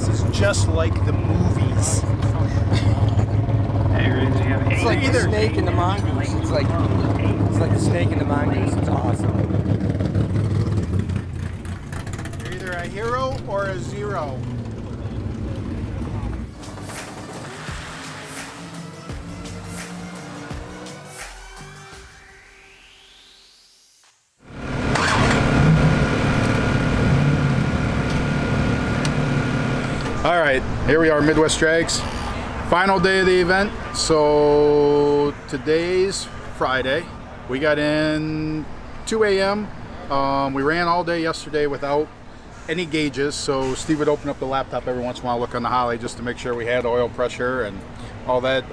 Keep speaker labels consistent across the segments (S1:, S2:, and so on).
S1: This is just like the movies.
S2: It's like the snake in the mongoose. It's like the snake in the mongoose. It's awesome.
S1: You're either a hero or a zero. All right, here we are, Midwest Drags. Final day of the event. So today's Friday. We got in 2 a.m. We ran all day yesterday without any gauges. So Steve would open up the laptop every once in a while, look on the Holly just to make sure we had oil pressure and all that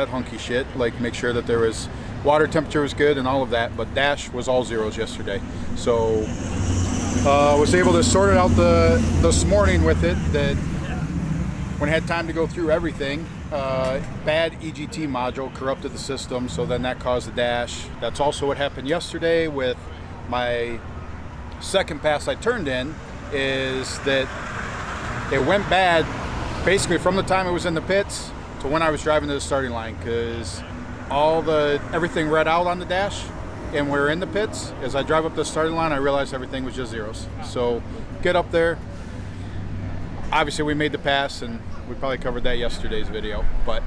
S1: hunky shit. Like make sure that there was water temperature was good and all of that. But dash was all zeros yesterday. So was able to sort it out this morning with it. That when I had time to go through everything, bad EGT module corrupted the system, so then that caused the dash. That's also what happened yesterday with my second pass I turned in, is that it went bad basically from the time it was in the pits to when I was driving to the starting line, because everything read out on the dash and we're in the pits. As I drive up the starting line, I realized everything was just zeros. So get up there. Obviously we made the pass, and we probably covered that yesterday's video, but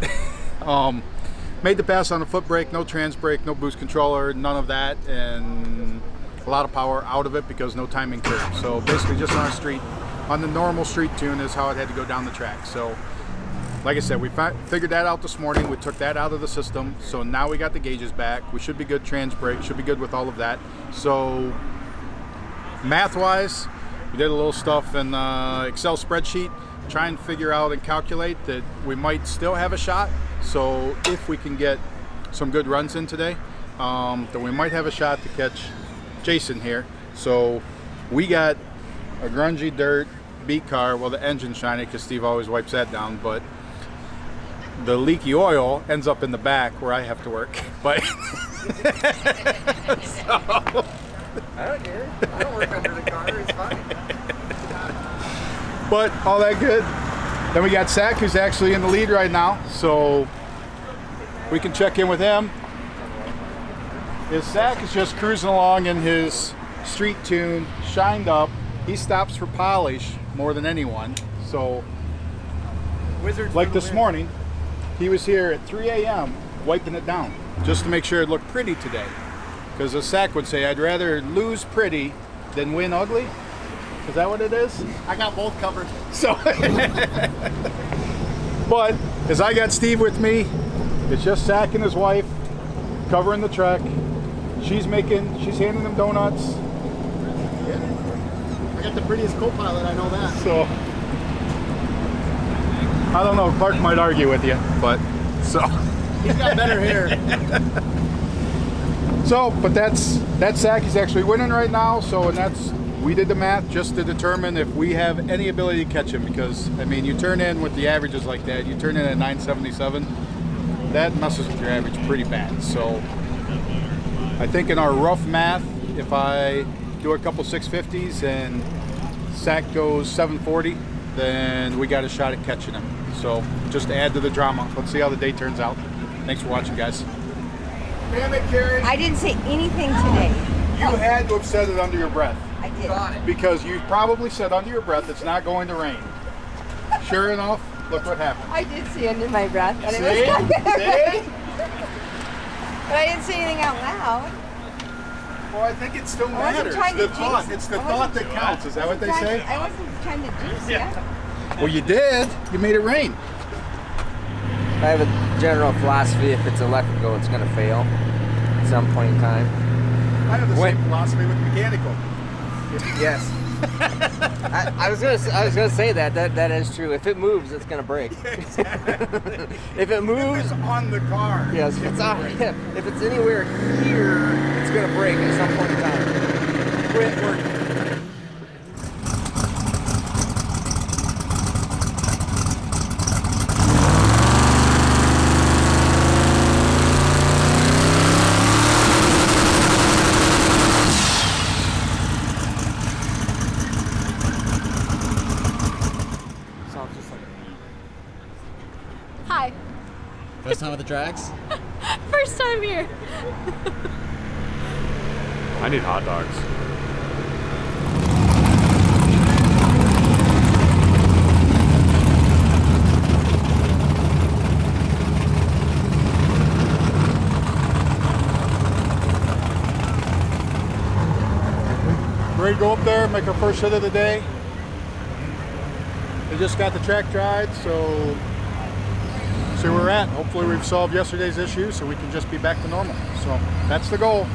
S1: made the pass on a foot brake, no trans brake, no boost controller, none of that, and a lot of power out of it because no timing curve. So basically just on a street, on the normal street tune is how it had to go down the track. So like I said, we figured that out this morning. We took that out of the system. So now we got the gauges back. We should be good trans brake, should be good with all of that. So math-wise, we did a little stuff in Excel spreadsheet, try and figure out and calculate that we might still have a shot. So if we can get some good runs in today, then we might have a shot to catch Jason here. So we got a grungy dirt beat car. Well, the engine's shiny because Steve always wipes that down, but the leaky oil ends up in the back where I have to work. But so
S2: I don't care. I don't work under the car. It's fine.
S1: But all that good. Then we got Zach, who's actually in the lead right now, so we can check in with him. Zach is just cruising along in his street tune, shined up. He stops for polish more than anyone. So,
S2: Wizards
S1: like this morning, he was here at 3 a.m. wiping it down just to make sure it looked pretty today. Because as Zach would say, I'd rather lose pretty than win ugly. Is that what it is?
S3: I got both covered.
S1: So, but as I got Steve with me, it's just Zach and his wife covering the truck. She's handing them donuts.
S3: Yeah. I got the prettiest co-pilot, I know that.
S1: So, I don't know, Clark might argue with you, but so.
S3: He's got better hair.
S1: So, but that's Zach. He's actually winning right now. So, we did the math just to determine if we have any ability to catch him, because I mean, you turn in with the averages like that, you turn in at 977, that messes with your average pretty bad. So, I think in our rough math, if I do a couple 650s and Zach goes 740, then we got a shot at catching him. So, just to add to the drama, let's see how the day turns out. Thanks for watching, guys. Damn it, Carrie.
S4: I didn't say anything today.
S1: You had to have said it under your breath.
S4: I did.
S1: Because you probably said under your breath it's not going to rain. Sure enough, look what happened.
S4: I did say under my breath that
S1: See?
S4: it was not gonna
S1: See?
S4: rain. But I didn't say anything out loud.
S1: Well, I think it still
S4: I wasn't
S1: matters.
S4: trying to
S1: The thought.
S4: jinx it.
S1: It's the
S4: I
S1: thought
S4: wasn't-
S1: that counts. Is that what they say?
S4: I wasn't trying to jinx you.
S1: Well, you did. You made it rain.
S2: I have a general philosophy: if it's electrical, it's going to fail at some point in time.
S1: I have the
S2: When-
S1: same philosophy with mechanical.
S2: Yes. I was gonna say that is true. If it moves, it's gonna break.
S1: Exactly.
S2: If it moves,
S1: It's on the car.
S2: yes. If it's on, if it's anywhere here, it's gonna break at some point in time. Quit working.
S5: First time at the drags?
S6: First time here.
S7: I need hot dogs.
S1: Ready to go up there, make our first hit of the day. We just got the track dried, so see where we're at. Hopefully we've solved yesterday's issue so we can just be back to normal. So that's the goal.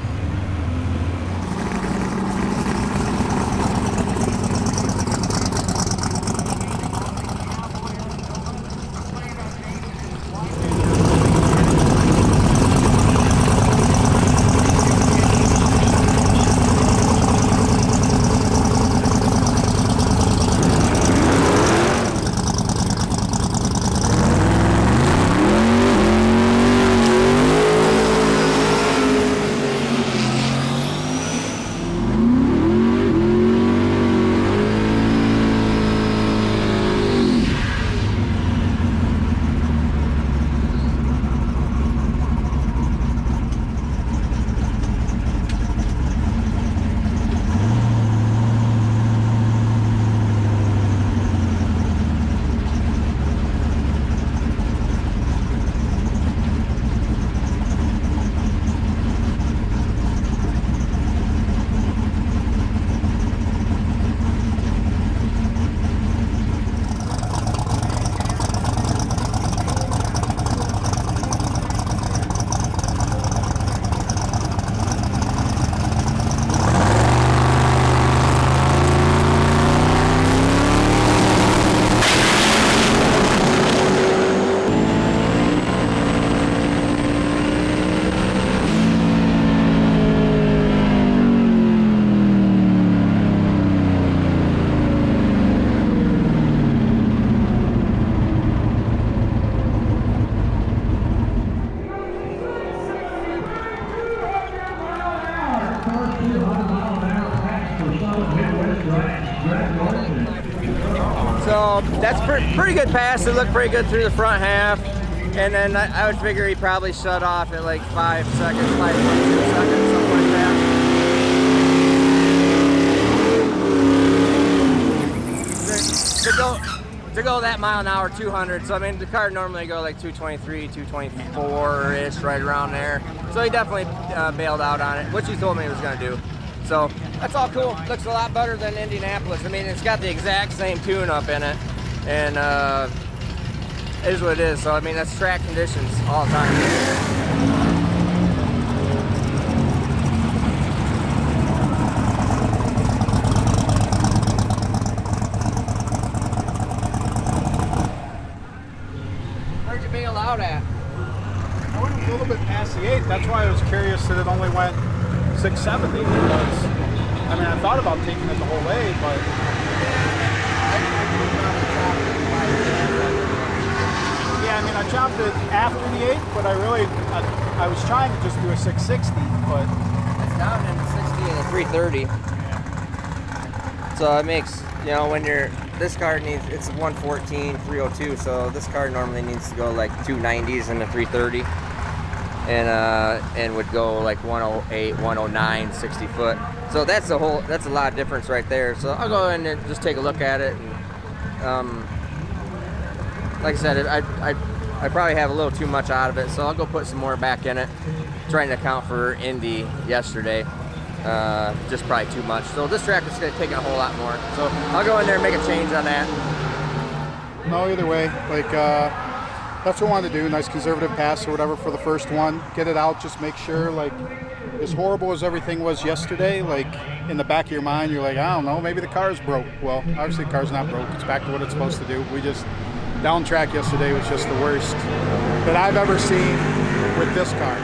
S2: So that's pretty good pass. It looked pretty good through the front half. And then I would figure he probably shut off at like 5 seconds, 5.2 seconds, something like that. To go that mile an hour, 200. So I mean, the car normally go like 223, 224-ish, right around there. So he definitely bailed out on it, which he told me he was going to do. So that's all cool. Looks a lot better than Indianapolis. I mean, it's got the exact same tune-up in it, and it is what it is. So I mean, that's track conditions all the time. Where'd you bail out at?
S1: I went a little bit past the 8. That's why I was curious that it only went 670 because, I mean, I thought about taking it the whole way, but yeah, I mean, I chopped it after the 8, but I was trying to just do a 660, but
S2: it's down in the 60 and the 330. So it makes, you know, when you're, this car needs, it's 114, 302, so this car normally needs to go like 290s and a 330. And would go like 108, 109, 60 foot. So that's a lot of difference right there. So I'll go in and just take a look at it. And, like I said, I probably have a little too much out of it, so I'll go put some more back in it. Trying to account for Indy yesterday, just probably too much. So this track is taking a whole lot more. So I'll go in there and make a change on that.
S1: no, either way, like that's what I wanted to do. Nice conservative pass or whatever for the first one. Get it out, just make sure, like, as horrible as everything was yesterday, like, in the back of your mind, you're like, I don't know, maybe the car's broke. Well, obviously the car's not broke. It's back to what it's supposed to do. We just, down track yesterday was just the worst that I've ever seen with this car.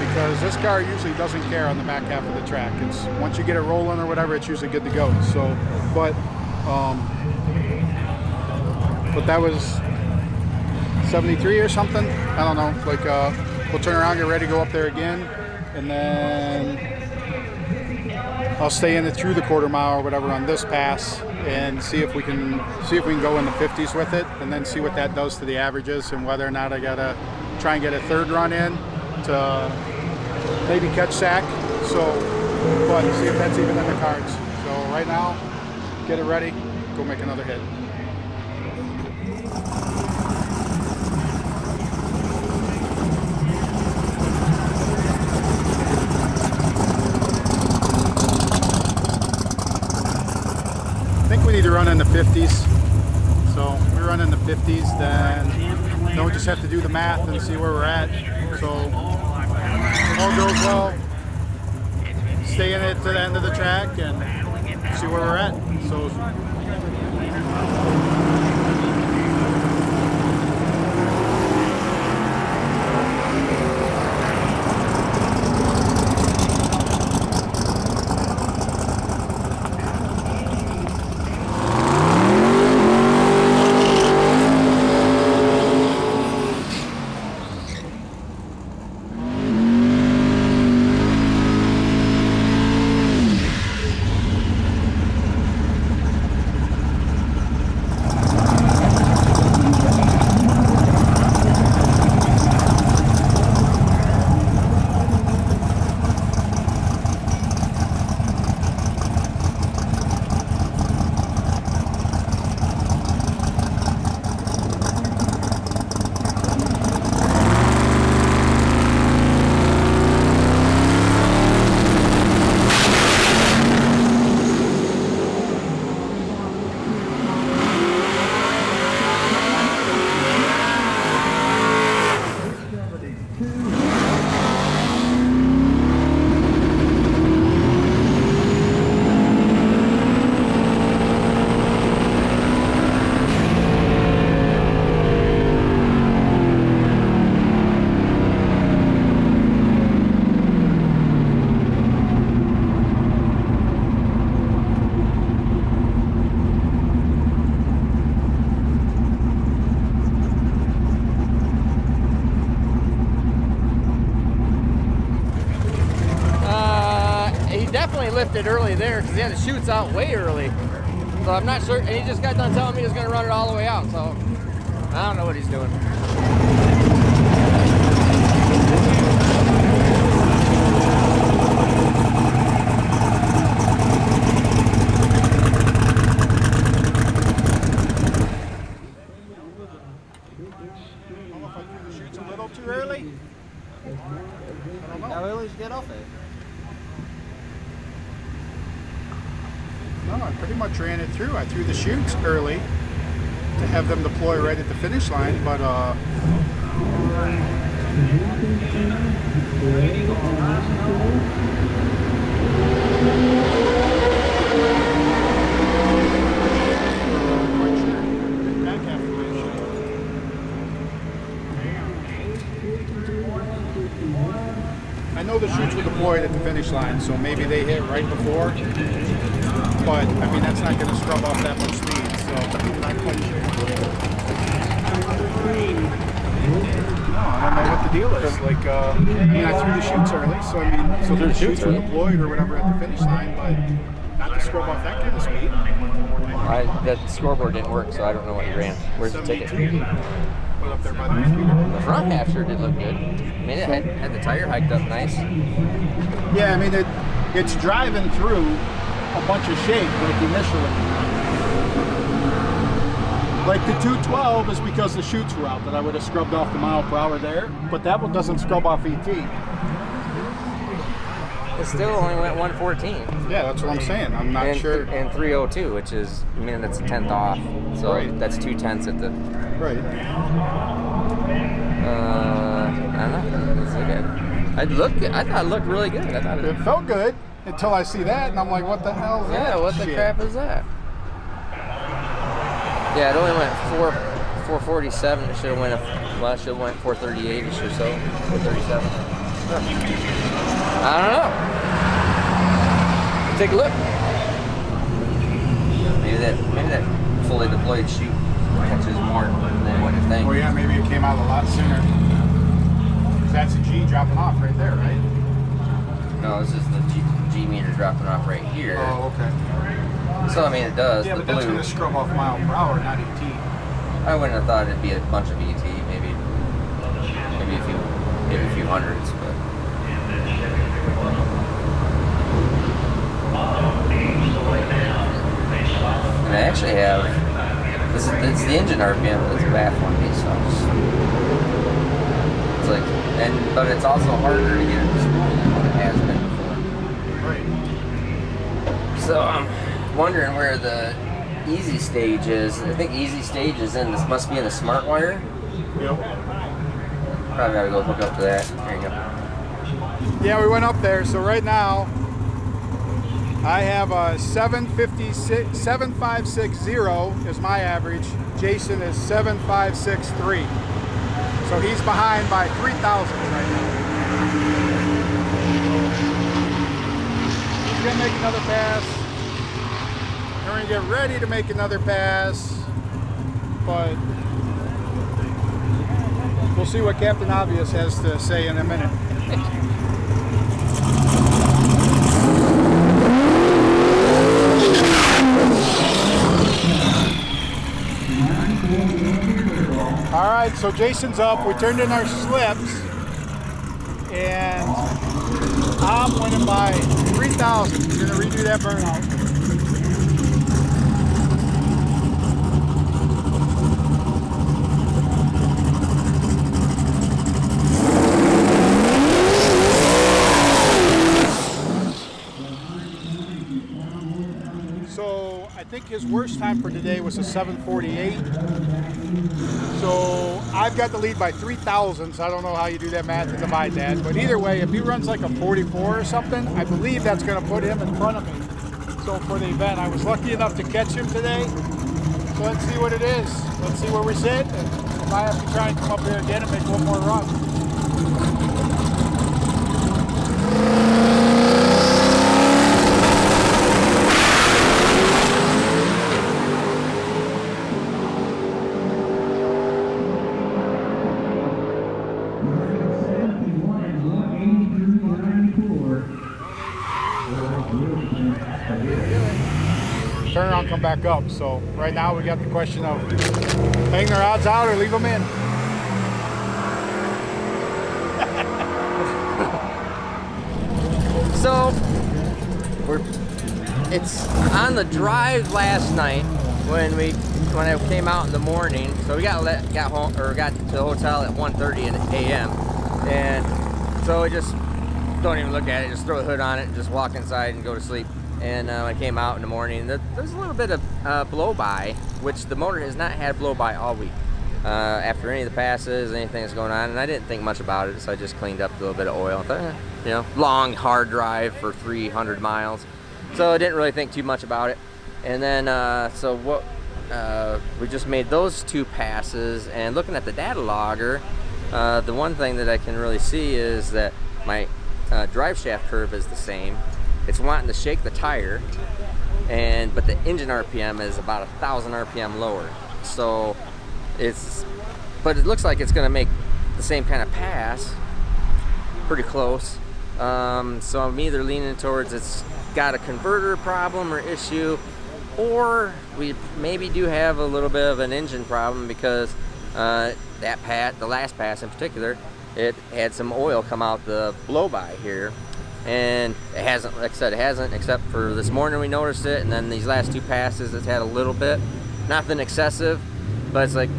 S1: Because this car usually doesn't care on the back half of the track. It's, once you get it rolling or whatever, it's usually good to go. So, but that was 73 or something. I don't know. Like, we'll turn around, get ready to go up there again, and then I'll stay in it through the quarter mile or whatever on this pass and see if we can go in the 50s with it, and then see what that does to the averages and whether or not I gotta try and get a third run in to maybe catch sack. So, but see if that's even in the cards. So right now, get it ready, go make another hit. I think we need to run in the 50s. So we run in the 50s, then we just have to do the math and see where we're at. So all goes well, stay in it to the end of the track and see where we're at. So
S2: lifted early there because he had the chutes out way early. So I'm not sure, and he just got done telling me he was going to run it all the way out, so I don't know what he's doing.
S1: Too early?
S3: How early did you get off it?
S1: No, I pretty much ran it through. I threw the chutes early to have them deploy right at the finish line, but I know the chutes were deployed at the finish line, so maybe they hit right before. But I mean, that's not going to scrub off that much speed. So I'm not quite sure. No, I don't know what the deal is. Like, I mean, I threw the chutes early, so I mean, so the chutes were deployed or whatever at the finish line, but not to scrub off that kind of speed.
S2: That scoreboard didn't work, so I don't know what he ran. Where's the ticket?
S1: Put up there by the computer.
S2: The front half sure did look good. I mean, it had the tire hiked up nice.
S1: Yeah, I mean, it's driving through a bunch of shake like initially. Like the 212 is because the chutes were out that I would have scrubbed off the mile per hour there, but that one doesn't scrub off ET.
S2: It still only went 114.
S1: Yeah, that's what I'm saying. I'm not sure.
S2: And 302, which is, I mean, that's a tenth off. So
S1: right.
S2: That's 2/10 at the.
S1: Right.
S2: I don't know. Let's look at it. I thought it looked really good. I thought
S1: It felt good until I see that, and I'm like, what the hell is that?
S2: Yeah, what the crap is that? Yeah, it only went 447. It should have went it should have went 438ish or so. 437. I don't know. Take a look. Maybe that fully deployed chute catches more than what you think.
S1: Oh yeah, maybe it came out a lot sooner. That's a G dropping off right there, right?
S2: No, this is the G meter dropping off right here.
S1: Oh, okay.
S2: So I mean, it does.
S1: Yeah,
S2: the
S1: but
S2: blue.
S1: that's going to scrub off mile per hour, not ET.
S2: I wouldn't have thought it'd be a bunch of ET. Maybe maybe a few hundreds, but. And I actually have, it's the engine RPM that's baffling me, so it's like, but it's also harder to get it to spool than what it has been before.
S1: Right.
S2: So I'm wondering where the easy stage is. I think easy stage is in this, must be in the smart wire.
S1: Yep.
S2: Probably gotta go hook up to that. There you go.
S1: Yeah, we went up there. So right now, I have a 7560 is my average. Jason is 7563. So he's behind by 3,000 right now. He's gonna make another pass. We're gonna get ready to make another pass, but we'll see what Captain Obvious has to say in a minute. All right, so Jason's up. We turned in our slips, and I'm winning by 3,000. We're gonna redo that burnout. So I think his worst time for today was a 7:48. So I've got the lead by 3,000, so I don't know how you do that math and divide that. But either way, if he runs like a 44 or something, I believe that's going to put him in front of me. So for the event, I was lucky enough to catch him today. So let's see what it is. Let's see where we sit. And if I have to try and come up here again and make one more run. Turn around, come back up. So right now we got the question of hang their odds out or leave them in.
S2: So it's on the drive last night when I came out in the morning. So we got to the hotel at 1:30 a.m. and so we just don't even look at it. Just throw the hood on it and just walk inside and go to sleep. And when I came out in the morning, there's a little bit of blow-by, which the motor has not had blow-by all week. After any of the passes, anything that's going on, and I didn't think much about it, so I just cleaned up a little bit of oil. I thought, you know, long, hard drive for 300 miles. So I didn't really think too much about it. And then, we just made those two passes, and looking at the data logger, the one thing that I can really see is that my drive shaft curve is the same. It's wanting to shake the tire, but the engine RPM is about 1,000 RPM lower. So but it looks like it's going to make the same kind of pass, pretty close. So I'm either leaning towards it's got a converter problem or issue, or we maybe do have a little bit of an engine problem because the last pass in particular, it had some oil come out the blow-by here. And it hasn't, like I said, it hasn't, except for this morning we noticed it, and then these last two passes it's had a little bit, nothing excessive, but it's like,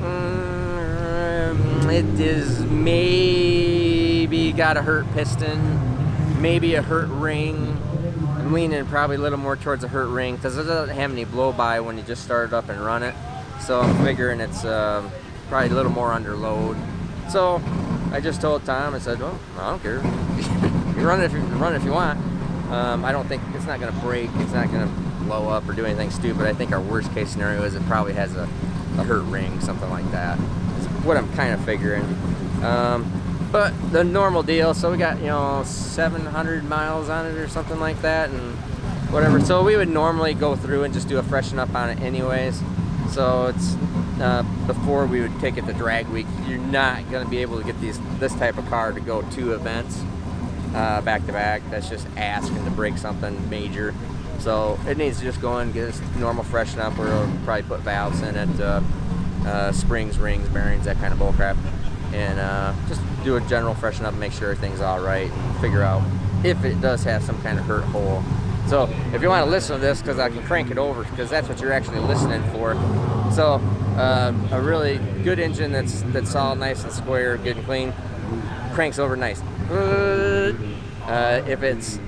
S2: it is maybe got a hurt piston, maybe a hurt ring. I'm leaning probably a little more towards a hurt ring because it doesn't have any blow-by when you just start it up and run it. So I'm figuring it's probably a little more under load. So I just told Tom, I said, well, I don't care. You run it if you want. I don't think it's not going to break. It's not going to blow up or do anything stupid. I think our worst case scenario is it probably has a hurt ring, something like that. It's what I'm kind of figuring. But the normal deal. So we got 700 miles on it or something like that, and whatever. So we would normally go through and just do a freshen up on it anyways. So it's before we would take it to drag week. You're not going to be able to get this type of car to go 2 events. Back to back. That's just asking to break something major. So it needs to just go in and get its normal freshen up, where we'll probably put valves in it, springs, rings, bearings, that kind of bull crap. and just do a general freshen up and make sure everything's all right and figure out if it does have some kind of hurt hole. So if you want to listen to this, because I can crank it over, because that's what you're actually listening for. So a really good engine that's all nice and square, good and clean, cranks over nice. If it's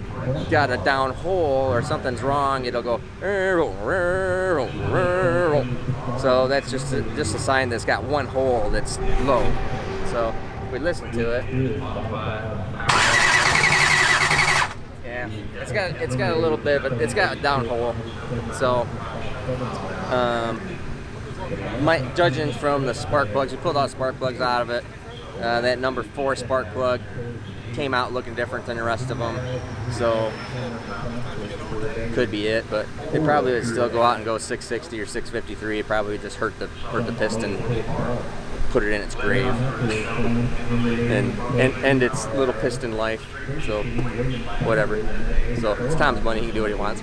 S2: got a down hole or something's wrong, it'll go. So that's just a sign that it's got one hole that's low. So if we listen to it, yeah, it's got a little bit, but it's got a down hole. So judging from the spark plugs, we pulled all the spark plugs out of it. That number 4 spark plug came out looking different than the rest of them, so could be it. But it probably would still go out and go 660 or 653. It probably just hurt the piston, put it in its grave, and end its little piston life. So whatever. So it's Tom's money. He can do what he wants.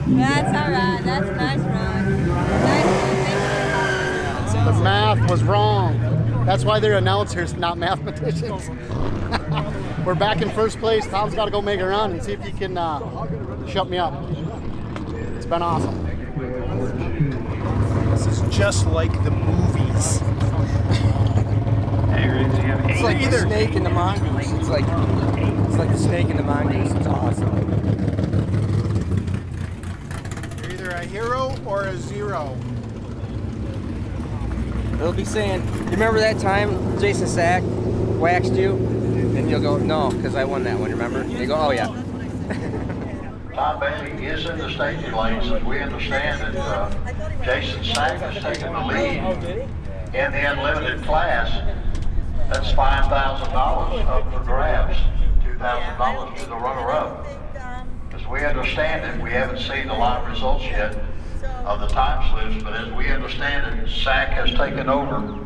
S4: That's all right. That's nice, Ron. Nice.
S3: The math was wrong. That's why they're announcers, not mathematicians. We're back in first place. Tom's got to go make a run and see if he can shut me up. It's been awesome.
S5: This is just like the movies.
S2: It's like the snake in the mongoose. It's like the snake in the mongoose. It's awesome.
S5: You're either a hero or a zero.
S2: They'll be saying, you remember that time Jason Sack waxed you? And you'll go, no, because I won that one, remember? And they go, oh yeah.
S8: Tom Bailey is in the staging lanes, as we understand that Jason Sack has taken the lead in the unlimited class. That's $5,000 up for grabs, $2,000 to the runner-up. As we understand it, we haven't seen the live results yet of the time slips, but as we understand it, Sack has taken over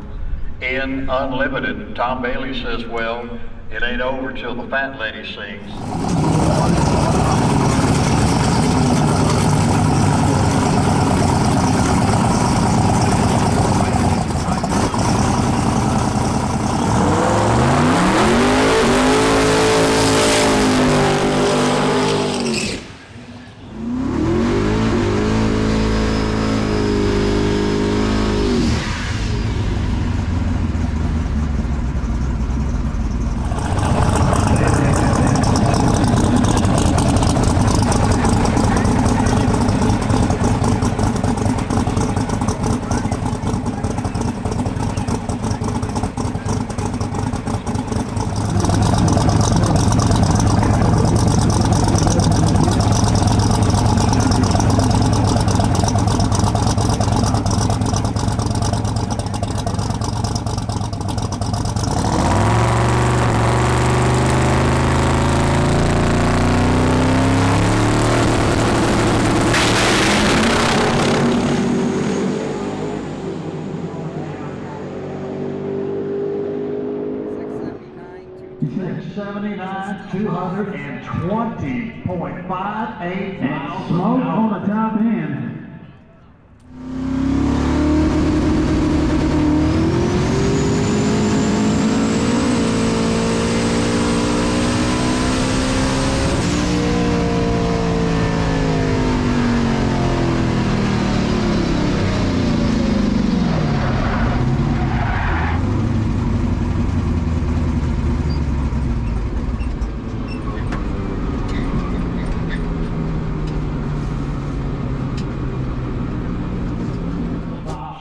S8: in unlimited. Tom Bailey says, well, it ain't over till the fat lady sings.
S9: $220.58 miles. Smoke on the top end.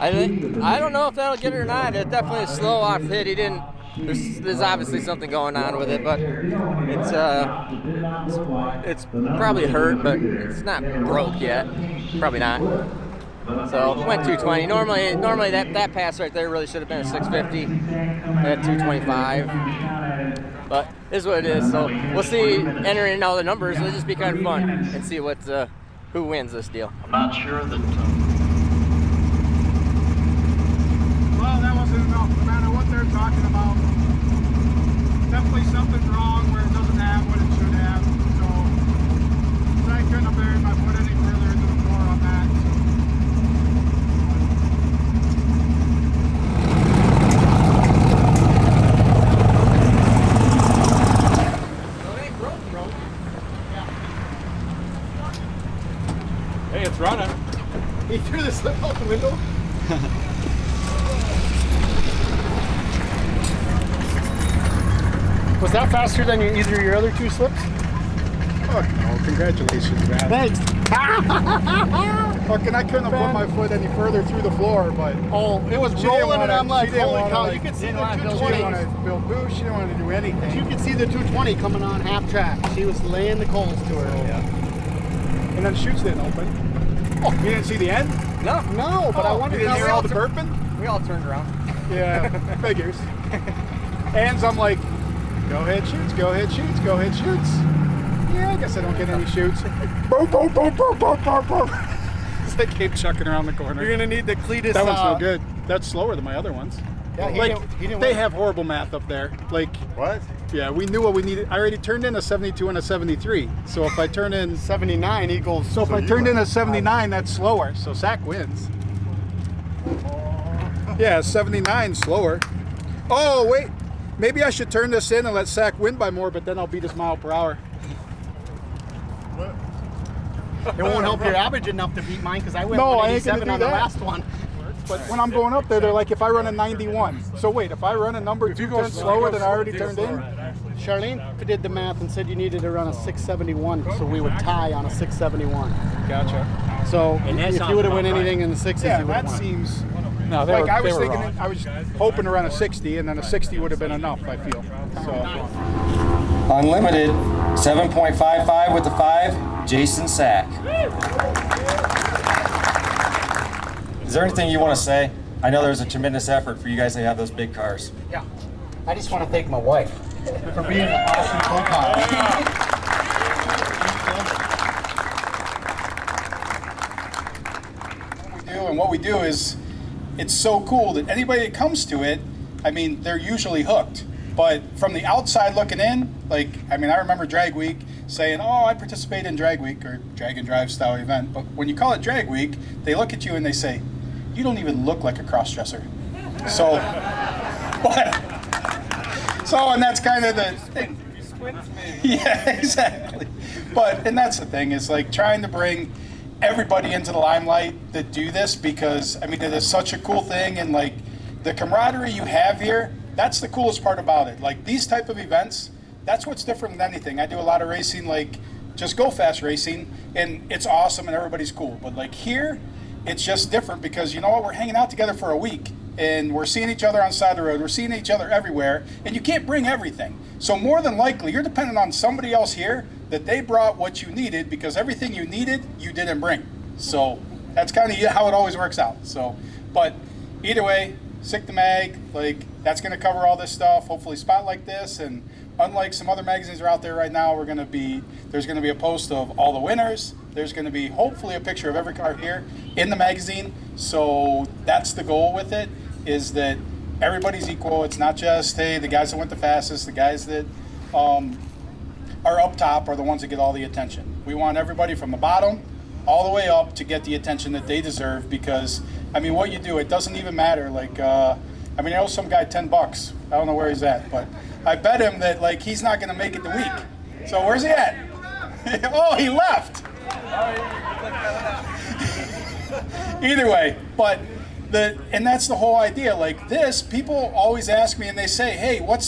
S2: I don't know if that'll get it or not. It definitely a slow off hit. He didn't. There's obviously something going on with it, but it's probably hurt, but it's not broke yet. Probably not. So went 220. Normally that pass right there really should have been a 650 at 225. But it is what it is. So we'll see entering all the numbers. It'll just be kind of fun and see what who wins this deal.
S8: I'm not sure that.
S5: Well, that wasn't enough. No matter what they're talking about, definitely something's wrong where it doesn't have what it should have. So I couldn't have buried my foot any further into the floor on that.
S7: Hey, it's running.
S3: He threw the slip out the window. Was that faster than either of your other two slips?
S1: Oh, no, congratulations, man.
S3: Thanks.
S1: Fucking, I couldn't have put my foot any further through the floor, but
S3: Oh, it was
S1: she didn't
S3: rolling, and
S1: wanna-
S3: I'm like,
S1: she didn't
S3: holy
S1: wanna,
S3: cow!
S1: like,
S3: You could see the
S1: she didn't
S3: 220.
S1: want to build boost. She didn't want to do anything.
S3: You could see the 220 coming on half track. She was laying the coals to her.
S1: And then the chutes didn't open. Oh, you didn't see the end?
S2: No,
S3: No, but I
S1: You
S3: wanted
S1: didn't
S3: to
S1: hear all the burping?
S2: we all turned around.
S1: Yeah, figures. And I'm like, go ahead, shoots, go ahead, shoots, go ahead, shoots. Yeah, I guess I don't get any shoots. Boom, boom, boom, boom, boom, boom, boom. They keep chucking around the corner.
S3: You're gonna need the Cleetus.
S1: That one's no good. That's slower than my other ones.
S3: Yeah, he
S1: Like,
S3: didn't
S1: they
S3: want-
S1: have horrible math up there. Like,
S5: What?
S1: yeah, we knew what we needed. I already turned in a 72 and a 73. So if I turn in,
S3: 79 equals.
S1: so if I turned in a 79, that's slower. So Sack wins. Yeah, 79 slower. Oh wait, maybe I should turn this in and let Sack win by more, but then I'll beat his mile per hour.
S3: It won't help your average enough to beat mine because I went
S1: No, I ain't gonna
S3: 187
S1: do
S3: on the
S1: that.
S3: last one.
S1: But when I'm going up there, they're like, if I run a 91. So wait, if I run a number 2 turns slower than I already turned in?
S3: Charlene did the math and said you needed to run a 671, so we would tie on a 671.
S1: Gotcha.
S3: So if you would have won anything in the sixes,
S1: Yeah,
S3: you would have
S1: that
S3: won.
S1: seems.
S7: No, they
S1: Like
S7: were,
S1: I was
S7: they were
S1: thinking,
S7: wrong.
S1: I was hoping to run a 60, and then a 60 would have been enough. I feel. So
S10: Unlimited, 7.55 with the 5, Jason Sack. Is there anything you want to say? I know there's a tremendous effort for you guys to have those big cars.
S3: Yeah. I just want to thank my wife for being an awesome co-pilot.
S1: what we do is, it's so cool that anybody that comes to it, I mean, they're usually hooked. But from the outside looking in, like, I mean, I remember Drag Week saying, oh, I participate in Drag Week or Drag and Drive style event. But when you call it Drag Week, they look at you and they say, you don't even look like a cross-dresser. So, and that's kind of the thing. Yeah, exactly. But, and that's the thing, is like trying to bring everybody into the limelight that do this, because, I mean, it is such a cool thing, and like the camaraderie you have here, that's the coolest part about it. Like these type of events, that's what's different than anything. I do a lot of racing, like just go fast racing, and it's awesome and everybody's cool. But like here, it's just different because you know what, we're hanging out together for a week and we're seeing each other on the side of the road, we're seeing each other everywhere, and you can't bring everything. So more than likely, you're dependent on somebody else here that they brought what you needed, because everything you needed, you didn't bring. So that's kind of how it always works out. So, but either way, Sick the Mag, like that's going to cover all this stuff. Hopefully spot like this, and unlike some other magazines that are out there right now, there's going to be a post of all the winners. There's going to be hopefully a picture of every car here in the magazine. So that's the goal with it, is that everybody's equal. It's not just, hey, the guys that went the fastest, the guys that are up top are the ones that get all the attention. We want everybody from the bottom all the way up to get the attention that they deserve, because I mean, what you do, it doesn't even matter. Like, I mean, I owe some guy $10. I don't know where he's at, but I bet him that like he's not going to make it the week. So where's he at? Oh, he left. Either way, but and that's the whole idea. Like this, people always ask me and they say, hey, what's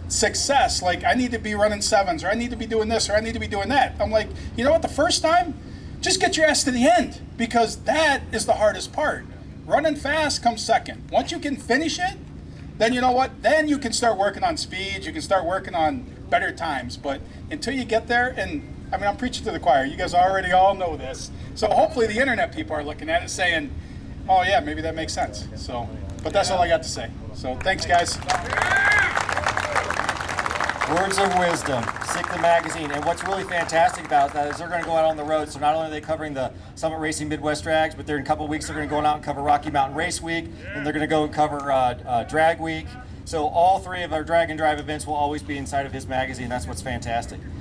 S1: success? Like, I need to be running sevens, or I need to be doing this, or I need to be doing that. I'm like, you know what, the first time, just get your ass to the end, because that is the hardest part. running fast comes second. Once you can finish it, then you know what? Then you can start working on speed. You can start working on better times. But until you get there, and I mean, I'm preaching to the choir. You guys already all know this. So hopefully the internet people are looking at it saying, oh yeah, maybe that makes sense. So, but that's all I got to say. So thanks, guys.
S10: Words of wisdom, Sick the magazine. And what's really fantastic about that is they're going to go out on the road. So not only are they covering the Summit Racing Midwest Drags, but they're in a couple of weeks they're going to go out and cover Rocky Mountain Race Week, and they're going to go and cover Drag Week. So all three of our drag and drive events will always be inside of his magazine. That's what's fantastic.